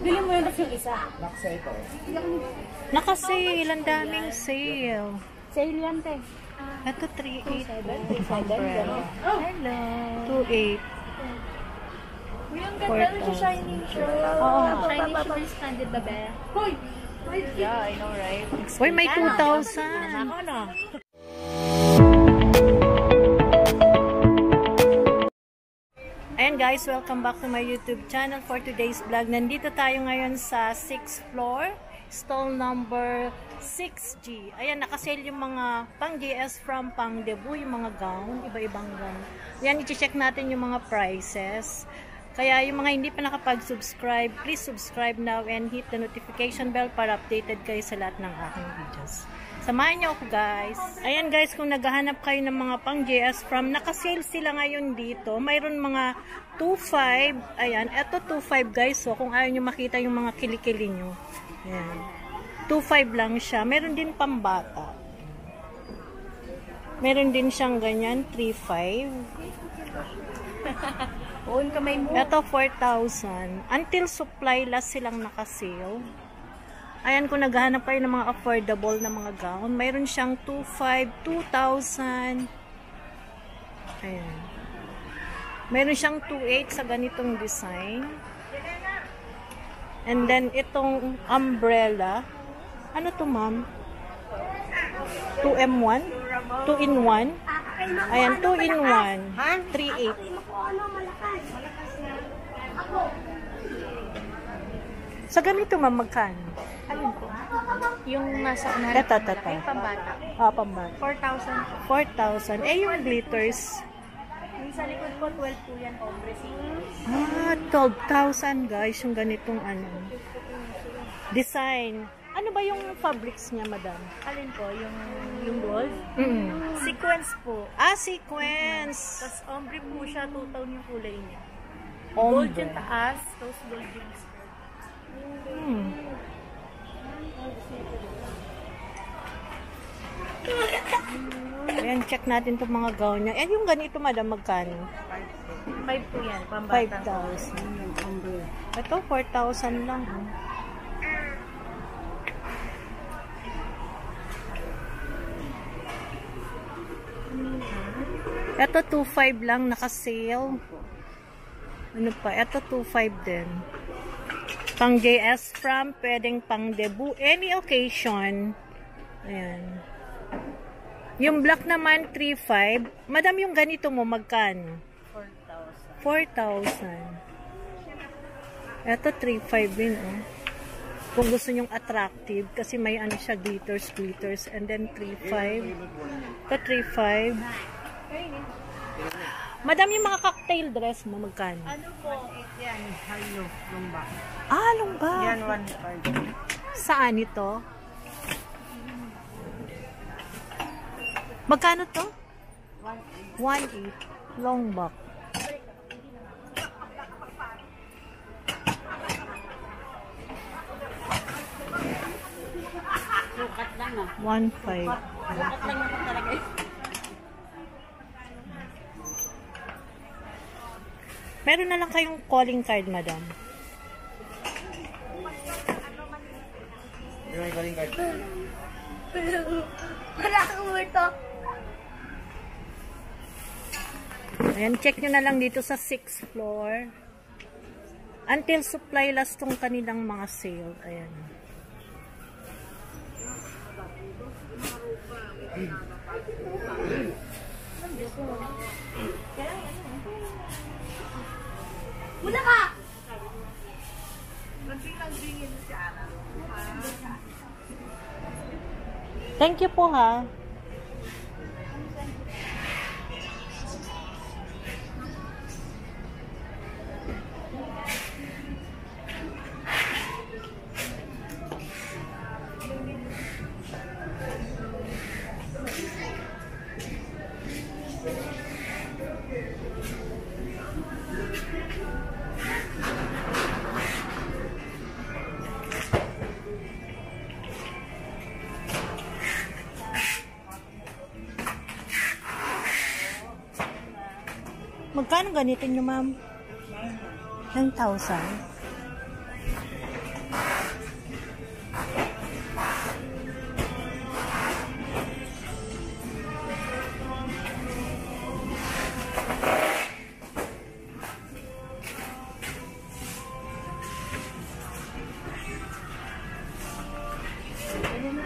Bili mo yun yung isa. Naka-sale. Ang daming sale. Sale yan, te. Ito 3.8. 3.7. Hello. 2.8. Uy, ang ganda na siya, shiny siya. Oo. Shiny siya na standard na ba? Hoy! Yeah, I know, right? Uy, may 2,000. Ako na. Ayan guys, welcome back to my YouTube channel for today's vlog. Nandito tayo ngayon sa 6th floor, stall number 6G. Ayan, nakasale yung mga pang GS from pang debut, yung mga gown, iba-ibang gown. Ayan, i-check natin yung mga prices. Kaya yung mga hindi pa nakapag-subscribe, please subscribe now and hit the notification bell para updated kayo sa lahat ng aking videos. Samahan niyo ako guys. Ayan guys, kung naghahanap kayo ng mga pang GS from, nakasale sila ngayon dito. Mayroon mga 2.5. Ayan, eto 2.5 guys. So kung ayaw nyo makita yung mga kilikili nyo. Ayan. 2.5 lang siya. Meron din pambata. Meron din siyang ganyan, 3.5. Ito 4,000. Until supply last silang nakasale. Ayan, kung naghahanap kayo ng mga affordable na mga gown, mayroon siyang 2,500, 2,000. Ayan. Mayroon siyang 2,800 sa ganitong design. And then, itong umbrella. Ano to, ma'am? 2M1? 2-in-1? Ayan, 2-in-1. 3,800. Sa ganito, ma'am, magkano? Alin po? Yung nasa unahan. Ito. Ay, pambata. Ah, pambata. 4,000. 4,000. Eh, yung glitters. Yung sa likod po, 12 po yan, ombre. Ah, 12,000 guys. Yung ganitong ano. Design. Ano ba yung fabrics niya, madam? Alin po? Yung gold? Sequence po. Ah, sequence. Tapos ombre po siya, two-tone yung kulay niya. Ombre. Gold yung taas, tapos gold yung skirt. Ayan, check natin itong mga gown niya. Eh, yung ganito, madam, magkano? 5 po yan, pambata. 5,000. Ito, 4,000 lang. Ito, 2,500 lang, naka-sale. Ano pa? Ito, 2,500 din. Pang JS from, pwedeng pang debut, any occasion. Ayan. Yung black naman, 3,500. Madam, yung ganito mo, magkano? 4,000. Ito, 3,500 din, oh. Kung gusto nyong attractive, kasi may ano siya, glitters, and then 3,500. Ito, 3,500. Madam, yung mga cocktail dress mo, magkano? Ano po? Yan, halo, lumba. Ah, lumba. Yan, 1.5. Saan ito? Magkano to? 1.8. Long back. Sukat lang 1.5. Sukat lang naman talaga. Meron na lang kayong calling card, madam. May calling card. Wala kang multo. Ayan, check nyo na lang dito sa 6th floor. Until supply last tong kanilang mga sale. Ayan. Muna ka! Thank you po, ha. Magkano ganito nyo, ma'am? 9,000.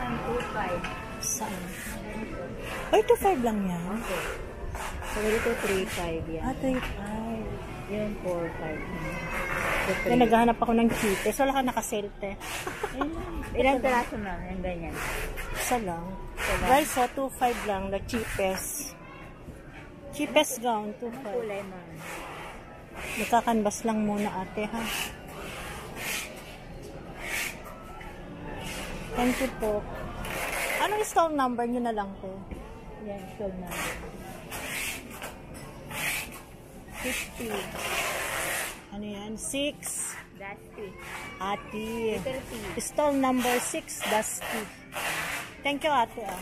yan, 2.5. Saan? Ay, 2.5 lang yan. So, ganito 3.5 yan. Ah, 3.5. Yun, 4.5. Kaya naghahanap ako ng cheapest. Wala ka nakaselte. Ilang peraso na? Yung ganyan. Isa lang. Guys, so 2.5 lang. The cheapest. Cheapest gown, 2.5. Kulay man. Nagkakanbas lang muna ate, ha? Thank you po. Anong stall number nyo na lang po? Yan, so na. 50. Ano yan? 6. Dusty. Ate. 30. Stall number 6, Dusty. Thank you, ate, ah.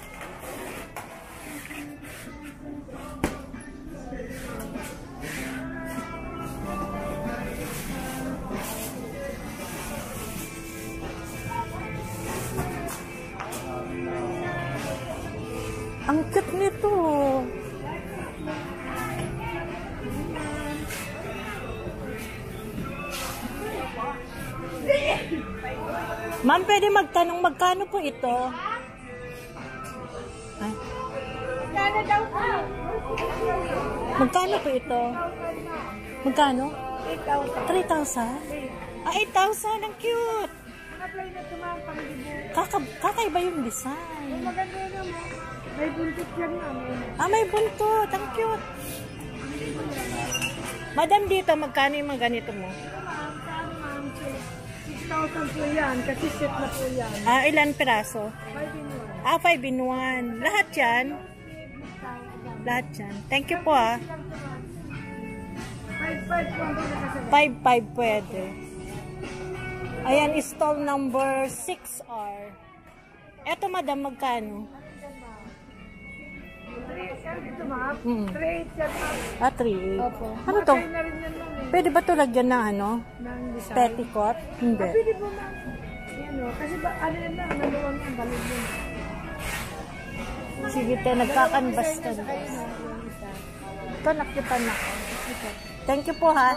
Ang cute nito. Ma'am, pwede magtanong magkano po ito? Ay. Magkano po ito? Magkano? 3,000? Ah, 8,000. Ang cute. Kakaiba yung design. May buntot yan namin. Ah, may buntot. Ang cute. Madam, dito, magkano yung mga ganito mo? 6,000 po yan, kasi set na po yan. Ah, ilan piraso? 5 in 1. Ah, 5 in 1. Lahat yan? Lahat yan. Thank you po, ah. 5 po ang pinakasagot. 5 pwede. Ayan, stall number 6R. Eto, madam, magkano? Ito ma'am, 3,800 yan ma'am. Ah, 3. Opo. Ano to? Makay na rin yan ma'am eh. Pwede ba ito lagyan ng ano? Ng design. Petticoat? Hindi. Ah, pwede po ma'am. Yan o. Kasi ba, ano yan ma'am, naluwang yan, balod yun. Sige, te, nagkakanbas ka. Ayun o, yung isa. Ito, nakipan ako. Thank you po, ha.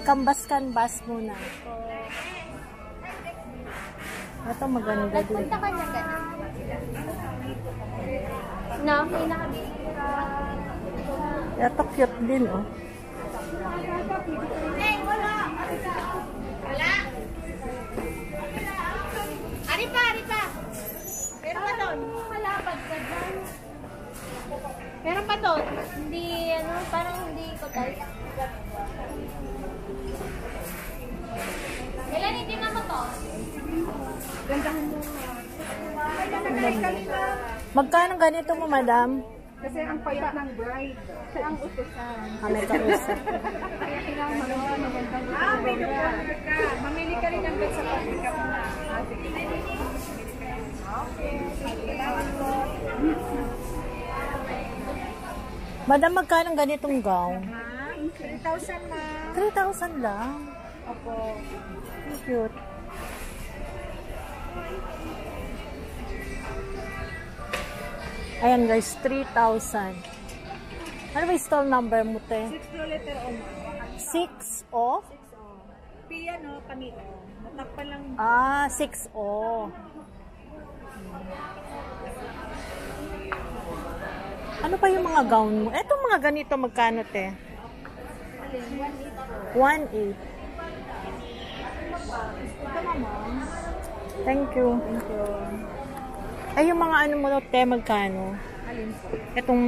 Kambas-kanbas muna. Ito, maganda din. Punta ka niya ganun. No, pinakabira. Ito, cute din, oh. Wala. Ari pa. Pero pa doon. Malapad ka dyan. Meron pa doon. Hindi, ano, parang hindi ko tayo. Kailan hindi na mo to? Gandahan mo. Magkano ganito mo, madam? Kasi ang payat ng bride. Siya ang utusan. Kami kausap. Kaya kailangan magandang may nagpapagod ka. Mamili ka rin ng bed sa pabrika mo na. Okay. Madam, magkano ganitong gown? 3,000 na. 3,000 lang. Opo. Cute. Ayan guys, 3,000. Ano ba yung stall number mo, te? 6 no letter O. 6O? 6O. Pia no, kami O. Matakpan lang. Ah, 6O. Ano pa yung mga gown mo? Etong mga ganito, magkano, te? 1,800. Ito mama. Thank you. Thank you. Ay, yung mga ano mo, te, magkano? Alin po? Etong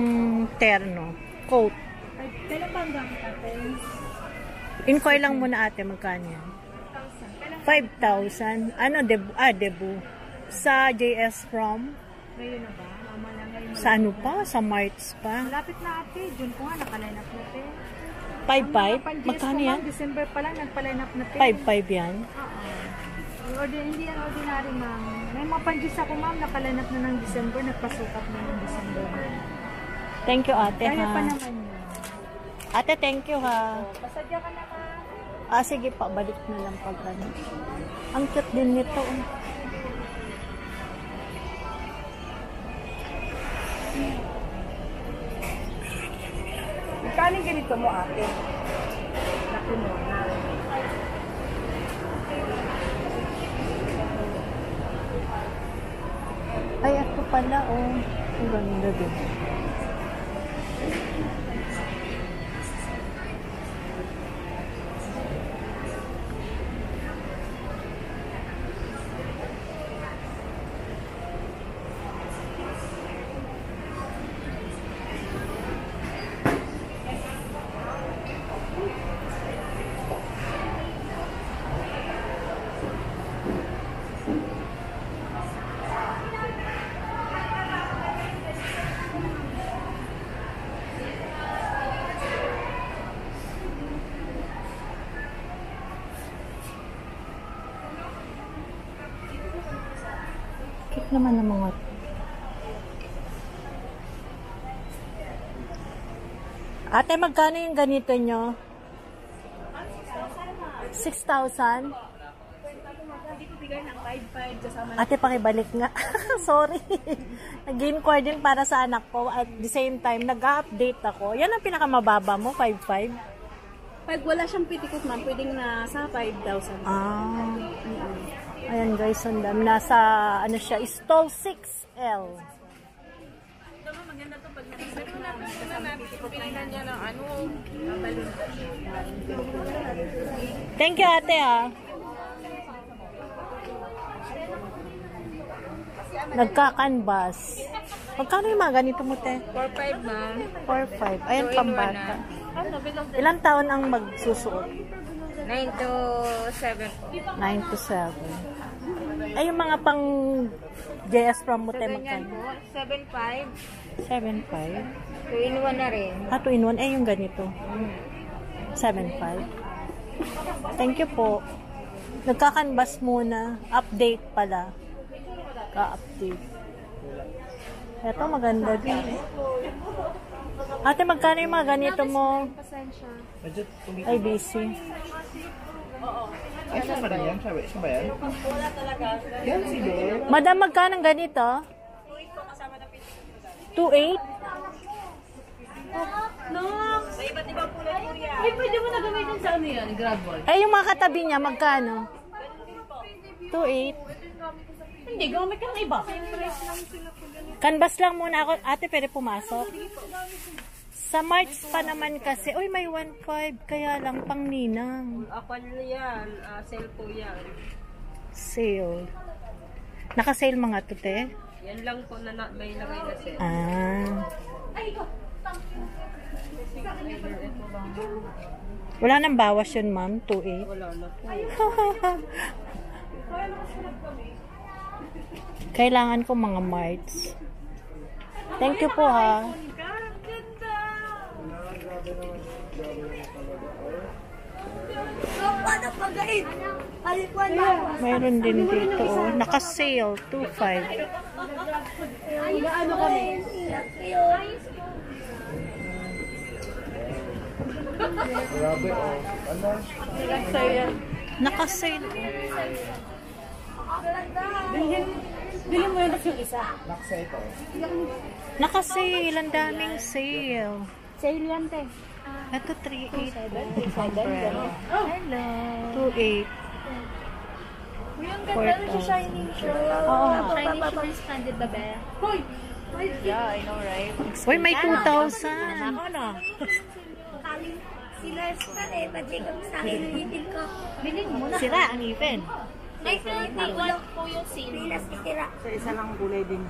terno. Coat. Ay, kailan ba ang gamit natin? Inquire lang muna, ate, magkano yan? 5,000. Ano, debu? Ah, debu. Sa JS From? Ngayon na ba? Mama na ngayon. Sa ano pa? Sa March pa? Malapit na ate. June ko nga, nakaline up natin. 5,500? Magkano yan? December pa lang, nagpa-line up natin. 5,500 yan? Oo. Hindi yan ordinary, ma'am. May mga panjis ako, ma'am, nakaline up na ng December, nagpasukat na ng December. Thank you, ate, Kaya ha? pa naman yun. Ate, thank you, ha? Pasadya ka na, ma'am. Ah, sige pa, balik na lang pag ano. Ang cute din nito. Magkano ganito mo, ate? Laki mo na. pala, oh. Ang ganda din. Cute naman ng mga Ate, magkano yung ganito nyo? 6,000? Ate, pakibalik nga. Sorry. Nag-inquire din para sa anak ko. At the same time, nag-update ako. Yan ang pinakamababa mo, 5,500? Pag wala siyang pitikot ma'am, pwedeng nasa 5,000. Ah. Ayan guys, ang dami. Nasa, ano siya, stall 6L. Maganda to pag nag-set na pinagnan niya ng ano, balon. Thank you, ate, ah. Nagka-canvas. Magkano yung mga ganito mo, te? 4,500 ma'am. 4,500. Ayan, pambata. Ilang taon ang magsusuot? 9 to 7 po. 9 to 7. Ay, yung mga pang JS from mo, te, Ganyan magkano? po, 7,500. 7,500. 2-in-1 na rin. Ah, 2-in-1. Eh, yung ganito. 7,500. Thank you po. Nagka-canvas muna. Update pala. Ka-update. Ito, maganda din. Ate, magkano yung mga ganito mo? Pasensya. Ay, busy. Ay, siya ba yan? Siya ba yan? Wala talaga. Yan si Dor. Madam, magkano ganito? 2,800? No! Sa iba't ibang kulay po yan. Ay, pwede mo na gamitin sa ano yan? Gradual. Ay, yung mga katabi niya, magkano? 2,800. Hindi, gamit ka ng iba. Canvas lang muna ako. Ate, pwede pumasok? Sa March pa naman kasi. Uy, may 1,500. Kaya lang, pang ninang. Ako yan, sale po yan. Sale. Naka-sale mga to, te? Yan lang po na may lagay na sale. Ah. Wala nang bawas yun, ma'am? 2,800? Wala na po. Kailangan ko mga March. Thank you po, ha. Mayroon din dito, oh. Naka-sale, 2,500. Ano kami? Grabe, oh. Ano? Naka-sale. Bilhin mo yun yung isa. Naksa ito. Naka-sale. Ang daming sale. Sale yan, te. Ito, 3,800. Umbrella. Hello. 2,800. Uy, ang ganda na siya, shining show. Oo. Shining show is standard ba, be? Hoy! Yeah, I know, right? Uy, may 2,000. Ako na. Sila sa eh, pati kami sa akin ng ipin ko. Bilhin mo na. Sira ang ipin. Ay, hindi Wala po yung sale. pilas itira. Sa isa lang kulay din.